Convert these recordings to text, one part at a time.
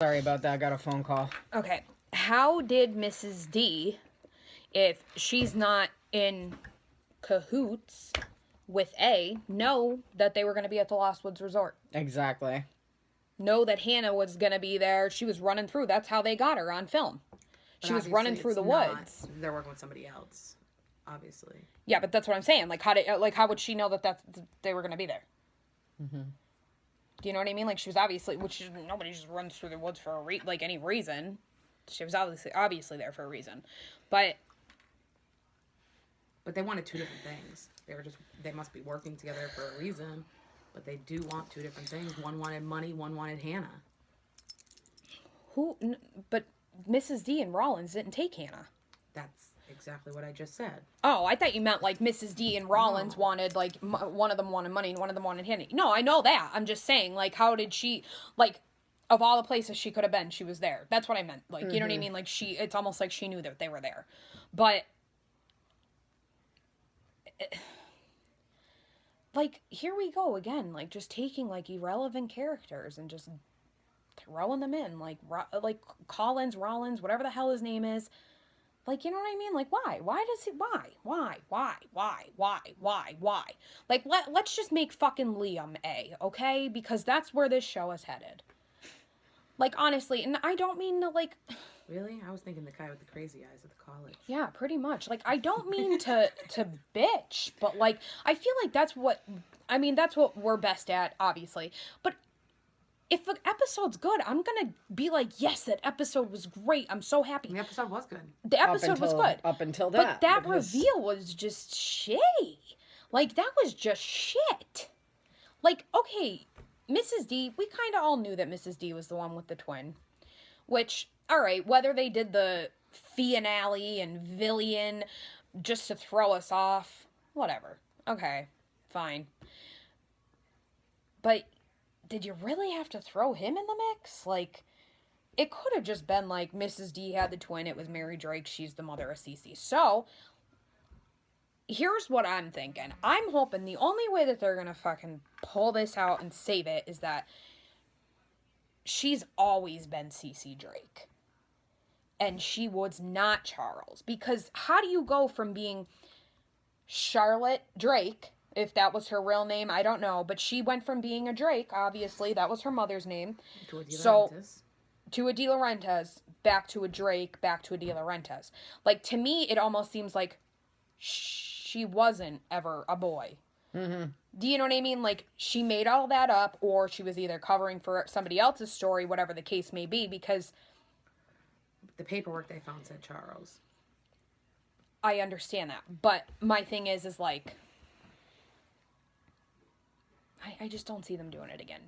Sorry about that. I got a phone call. Okay. How did Mrs. D, if she's not in cahoots with A, know that they were going to be at the Lost Woods Resort? Exactly. Know that Hannah was going to be there. She was running through. That's how they got her on film. She was running through the woods. They're working with somebody else, obviously. Yeah, but that's what I'm saying. Like, how would she know that they were going to be there? Mm-hmm. Do you know what I mean? Like, she was obviously, nobody just runs through the woods for any reason. She was obviously there for a reason, but they wanted two different things. They must be working together for a reason, but they do want two different things. One wanted money, one wanted Hannah. But Mrs. D and Rollins didn't take Hannah. That's exactly what I just said. Oh, I thought you meant like Mrs. D and Rollins wanted, like, one of them wanted money and one of them wanted Hannah. No, I know that. I'm just saying, like, how did she, like, of all the places she could have been, she was there. That's what I meant. Like, you know what I mean? Like, it's almost like she knew that they were there. But, like, here we go again. Like, just taking, like, irrelevant characters and just throwing them in. Like Collins, Rollins, whatever the hell his name is. Like, you know what I mean? Like, why? Why does he... Why? Like, let's just make fucking Liam A, okay? Because that's where this show is headed. Like, honestly, and I don't mean to, like... Really? I was thinking the guy with the crazy eyes at the college. Yeah, pretty much. Like, I don't mean to bitch, but, like, I feel like that's what... I mean, that's what we're best at, obviously. But if the episode's good, I'm gonna be like, yes, that episode was great. I'm so happy. The episode was good. The episode was good. Up until that. But that reveal was just shitty. Like, that was just shit. Like, okay, Mrs. D, we kind of all knew that Mrs. D was the one with the twin. Which, alright, whether they did the finale and Villian just to throw us off, whatever. Okay, fine. But did you really have to throw him in the mix? Like, it could have just been like Mrs. D had the twin, it was Mary Drake, she's the mother of Cece. So, here's what I'm thinking. I'm hoping the only way that they're gonna fucking pull this out and save it is that she's always been Cece Drake. And she was not Charles. Because how do you go from being Charlotte Drake, if that was her real name, I don't know, but she went from being a Drake, obviously, that was her mother's name. To a De Laurentiis. To a De Laurentiis, back to a Drake, back to a De Laurentiis. Like, to me, it almost seems like she wasn't ever a boy. Mm-hmm. Do you know what I mean? Like, she made all that up, or she was either covering for somebody else's story, whatever the case may be, because the paperwork they found said Charles. I understand that. But my thing is like, I just don't see them doing it again.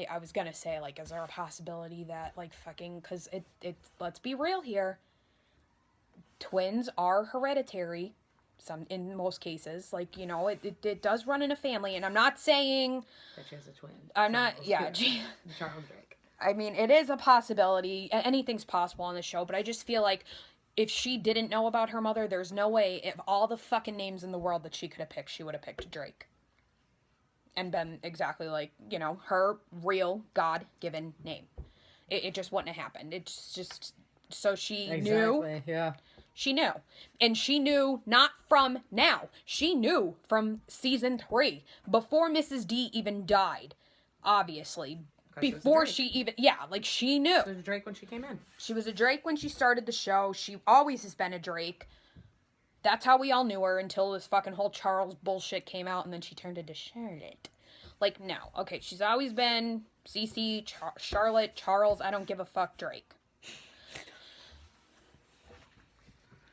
I was gonna say, like, is there a possibility that, like, fucking, because it let's be real here, twins are hereditary, in most cases, like, you know, it does run in a family, and I'm not saying that she has a twin. I'm not, yeah. Charles Drake. I mean, it is a possibility, anything's possible on the show, but I just feel like if she didn't know about her mother, there's no way, if all the fucking names in the world that she could have picked, she would have picked Drake. And been exactly like, you know, her real God-given name. It just wouldn't have happened. It's just, so she knew. Yeah. She knew. And she knew not from now. She knew from season 3. Before Mrs. D even died. Obviously. Before she even, yeah, like, she knew. She was a Drake when she came in. She was a Drake when she started the show. She always has been a Drake. That's how we all knew her until this fucking whole Charles bullshit came out and then she turned into Charlotte. Like, no. Okay, she's always been Cece, Charlotte, Charles, I don't give a fuck, Drake.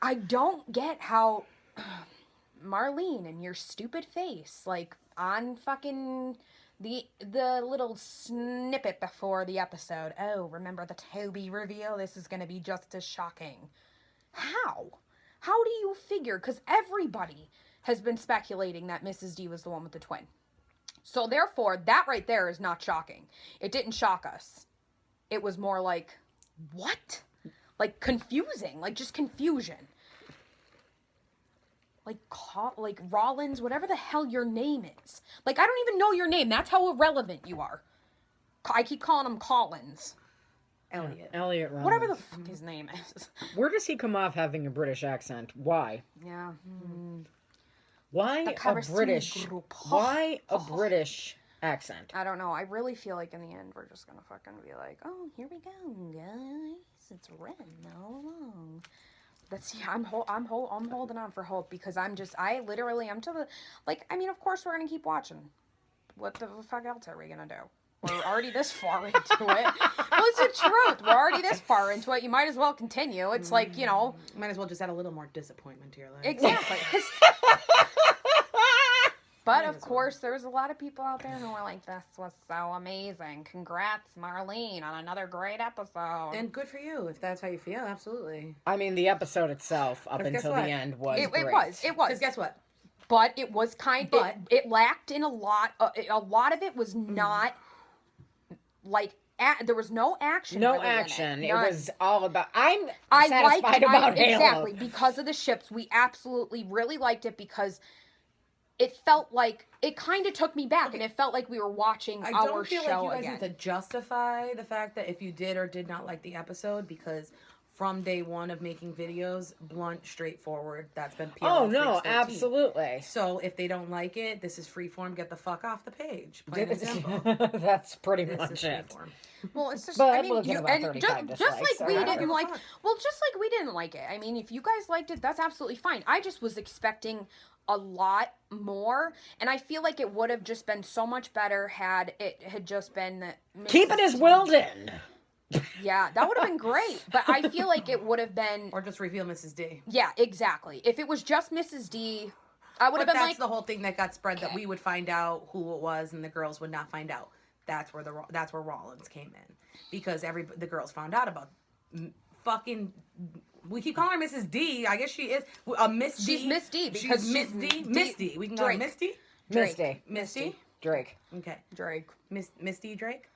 I don't get how Marlene and your stupid face, like, on fucking the little snippet before the episode. Oh, remember the Toby reveal? This is gonna be just as shocking. How? How do you figure? Because everybody has been speculating that Mrs. D was the one with the twin. So therefore, that right there is not shocking. It didn't shock us. It was more like, what? Like, confusing. Like, just confusion. Like Rollins, whatever the hell your name is. Like, I don't even know your name. That's how irrelevant you are. I keep calling him Collins. Elliot. Elliot Rollins. Whatever the fuck his name is. Where does he come off having a British accent? Why? Yeah. Why The a Conversation British? group. Why a British accent? I don't know. I really feel like in the end we're just gonna fucking be like, oh, here we go, guys. It's Ren all along. That's I'm holding on for hope because I'm to the like. I mean, of course we're gonna keep watching. What the fuck else are we gonna do? We're already this far into it. Well, it's the truth. We're already this far into it. You might as well continue. It's like, you know. Might as well just add a little more disappointment to your life. Exactly. But of course, there's a lot of people out there who are like, this was so amazing. Congrats, Marlene, on another great episode. And good for you, if that's how you feel, absolutely. I mean, the episode itself, up 'Cause guess until the what? end, was It great. was. Because guess what? But it was But- it lacked in a lot of it was not, like, there was no action. No really in action. It None. was all about. I'm I satisfied liked about Halo. exactly because of the ships. We absolutely really liked it because it felt like it kind of took me back, and it felt like we were watching I our don't feel show like you guys again. need to justify the fact that if you did or did not like the episode, because from day one of making videos, blunt, straightforward, that's been PLL Oh no, Freaks 13. absolutely. So if they don't like it, this is freeform. Get the fuck off the page. Plain and simple. That's pretty This much is it. freeform. Well, it's just, But I I'm mean, looking you, at about and 35 just dislikes, like we so I don't didn't give a like, fuck. well, just like we didn't like it. I mean, if you guys liked it, that's absolutely fine. I just was expecting a lot more, and I feel like it would have just been so much better had it had just been Keep it as Wilden. Yeah, that would have been great, but I feel like it would have been, Or just reveal Mrs. D. yeah, exactly. If it was just Mrs. D, I would But have been that's like, the whole thing that got spread, that we would find out who it was and the girls would not find out. That's where Rollins came in, because the girls found out about fucking. We keep calling her Mrs. D. I guess she is Miss D. She's Miss D because she's Miss D. Misty. We can call her Drake. Misty. Misty. Misty. Drake. Okay. Drake. Misty Drake.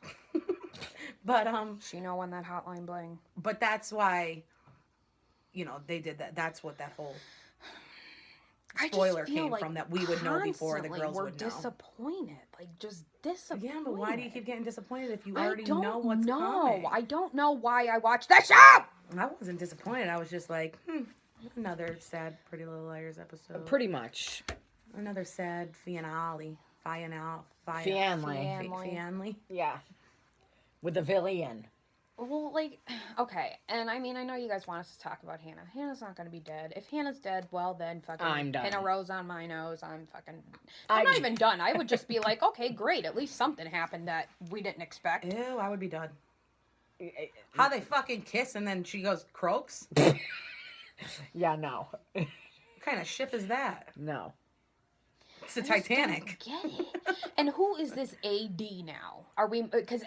But She know when that hotline bling. but that's why, they did that. That's what that whole spoiler came from, that we would know before the constantly girls we're would know. disappointed, like just disappointed. Yeah, but why do you keep getting disappointed if you I already don't know what's coming? I don't know why I watched that show. I wasn't disappointed. I was just like, another sad Pretty Little Liars episode. Pretty much. Another sad finale. Finale. Yeah. With the villain. Well, like, okay, and I mean, I know you guys want us to talk about Hannah. Hannah's not gonna be dead. If Hannah's dead, well then, fucking, I'm done. pin a rose on my nose. I'm I- not even done. I would just be like, okay, great. At least something happened that we didn't expect. Ew, I would be done. How they fucking kiss and then she goes croaks? Yeah, no. What kind of ship is that? No. It's the I just don't Titanic. Get it. And who is this AD now? Are we? Because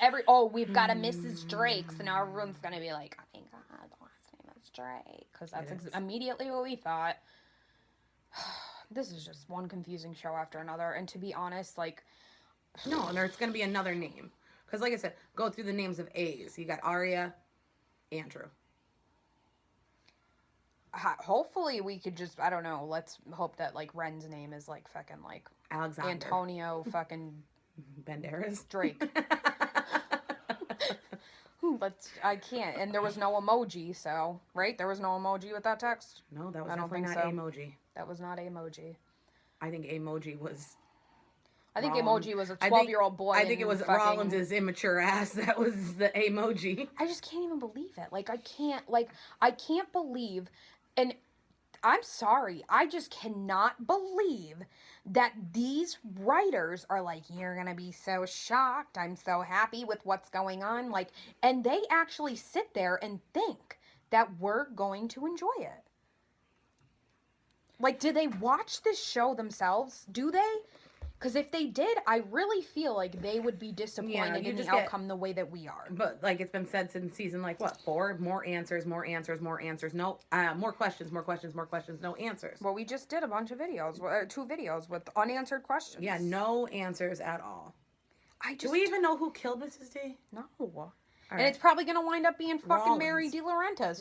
we've got a Mrs. Drake, so now everyone's gonna be like, oh my god, the last name is Drake, because that's immediately what we thought. This is just one confusing show after another, and to be honest, like, No, and there's going to be another name. Because like I said, go through the names of A's. You got Arya, Andrew. hopefully we could just, I don't know, let's hope that, like, Ren's name is, like, fucking, like, Alexander. Antonio fucking Banderas. Drake. But I can't, and there was no emoji, so, right? There was no emoji with that text? No, that was I don't definitely think not so. emoji. That was not emoji. I think emoji was... I think Rollins. emoji was a I think- 12-year-old boy. I think it in was fucking- Rollins' immature ass that was the emoji. I just can't even believe it. Like, I can't believe, and I'm sorry, I just cannot believe that these writers are like, you're gonna be so shocked, I'm so happy with what's going on, like, and they actually sit there and think that we're going to enjoy it. Like, do they watch this show themselves? Do they? Because if they did, I really feel like they would be disappointed you in the just get- outcome the way that we are. But like it's been said since season 4, more answers, no, more questions, no answers. Well, we just did a bunch of videos, 2 videos with unanswered questions. Yeah, no answers at all. I just Do we even know who killed Mrs. D? no. All And it's probably gonna wind up being fucking Mary Rollins. De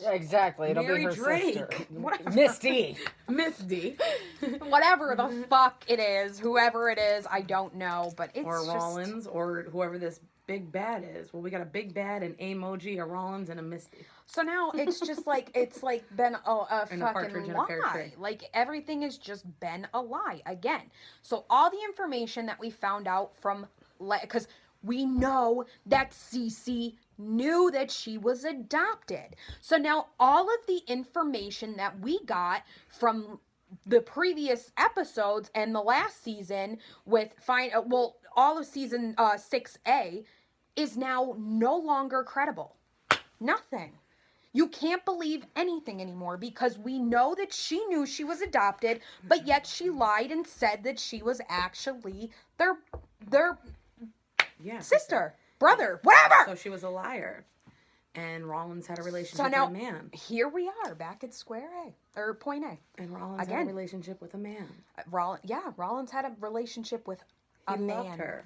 Laurentiis. Exactly. It'll Mary be her Drake. sister. Whatever. Misty. Miss D. Whatever the fuck it is, whoever it is, I don't know, but it's Or just, Rollins, or whoever this big bad is. Well, we got a big bad, an emoji, a Rollins, and a Misty. So now it's just like it's like been a And a partridge fucking in a pear lie. tree. Like everything has just been a lie again. So all the information that we found out from, because we know that Cece knew that she was adopted. So now all of the information that we got from the previous episodes and the last season with all of season 6A is now no longer credible. Nothing. You can't believe anything anymore because we know that she knew she was adopted, but yet she lied and said that she was actually their Yeah. sister, brother, whatever. So she was a liar. And Rollins had a relationship So now with a man. here we are back at square A or point A. And Rollins had Again. a relationship with a man. Rollins had a relationship with He a man. loved her.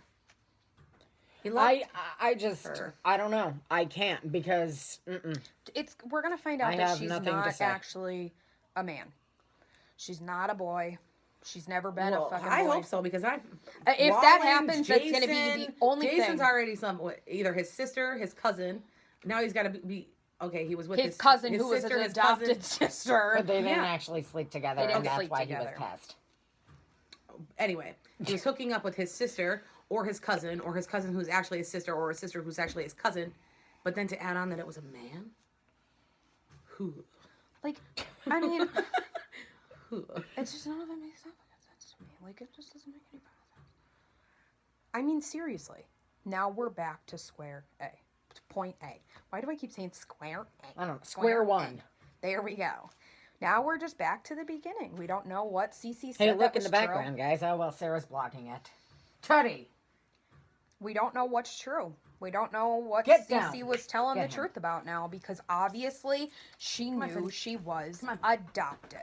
He loved I just, her. I don't know. I can't because, We're gonna find out I that have she's nothing to not say. actually a man. She's not a boy. She's never been Well, a fucking I boy. hope so because If that happens, that's gonna be the only Jason's thing. already either his sister, his cousin. Now he's got to be okay. He was with His cousin, his who was sister, an his adopted cousin. sister. but they didn't Yeah. actually sleep together, They didn't and that's sleep why together. he was pissed. Anyway, he was hooking up with his sister or his cousin who's actually his sister or his sister who's actually his cousin. But then to add on that it was a man. Who? Like, I mean, Who? it's just none of it makes sense to me. Like, it just doesn't make any fucking sense. I mean, seriously. Now we're back to square A. To point A. Why do I keep saying square A? I don't know. Square A. one. There we go. Now we're just back to the beginning. We don't know what Cece said. Hey, that look in was the true. background, guys. Oh, well, Sarah's blocking it. Teddy. We don't know what's true. We don't know what Get Cece down. was telling Get the him. truth about now because obviously she on, knew Finn. she was Come on. adopted.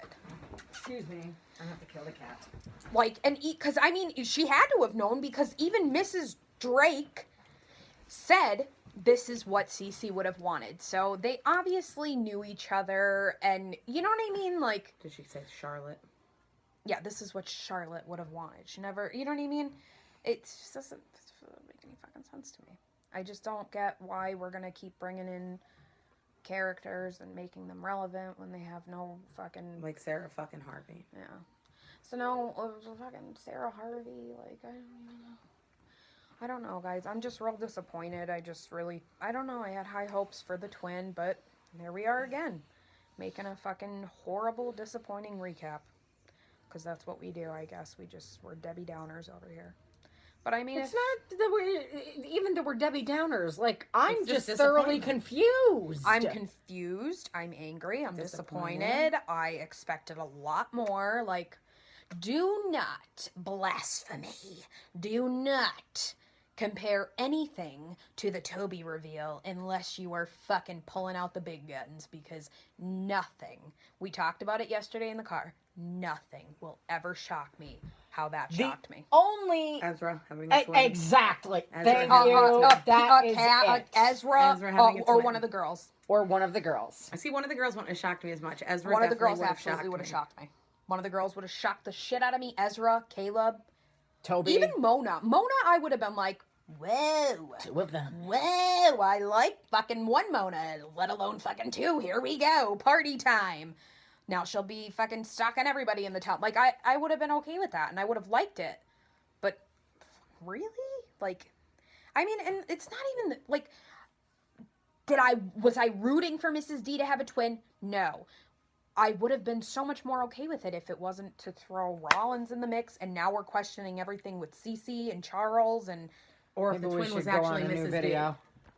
Excuse me. I have to kill the cat. Like, and because I mean, she had to have known because even Mrs. Drake said this is what Cece would have wanted. So they obviously knew each other, and you know what I mean? Like, Did she say Charlotte? yeah, this is what Charlotte would have wanted. She never, you know what I mean? It just doesn't make any fucking sense to me. I just don't get why we're gonna keep bringing in characters and making them relevant when they have no fucking Like Sarah fucking Harvey. yeah. So now fucking Sarah Harvey, like I don't even know. I don't know, guys. I'm just real disappointed. I don't know. I had high hopes for the twin, but there we are again, making a fucking horrible, disappointing recap. Because that's what we do, I guess. We're Debbie Downers over here. But I mean, It's not that even though we're Debbie Downers. Like, I'm It's just just thoroughly disappointment. confused. I'm confused. I'm angry. I'm disappointed. Disappointed. I expected a lot more. Like, do not blasphemy. Do not compare anything to the Toby reveal unless you are fucking pulling out the big guns because nothing. We talked about it yesterday in the car. Nothing will ever shock me how that shocked me. Only Ezra having a twin. exactly. Ezra Thank having a you. twin. That is it. Ezra, Ezra having a or twin. one of the girls. Or one of the girls. I see one of the girls wouldn't have shocked me as much. Ezra One of the definitely girls would have absolutely shocked would have me. shocked me. One of the girls would have shocked the shit out of me. Ezra, Caleb, Toby. even Mona. Mona, I would have been like, whoa. Two of them. Whoa, I like fucking one Mona, let alone fucking two. Here we go. Party time. Now she'll be fucking stalking everybody in the town. Like, I would have been okay with that, and I would have liked it. But, really? Like, I mean, and it's not even, like, was I rooting for Mrs. D to have a twin? No. I would have been so much more okay with it if it wasn't to throw Rollins in the mix, and now we're questioning everything with Cece and Charles, and Or if Maybe the we twin was should go on actually a new Mrs. video. D.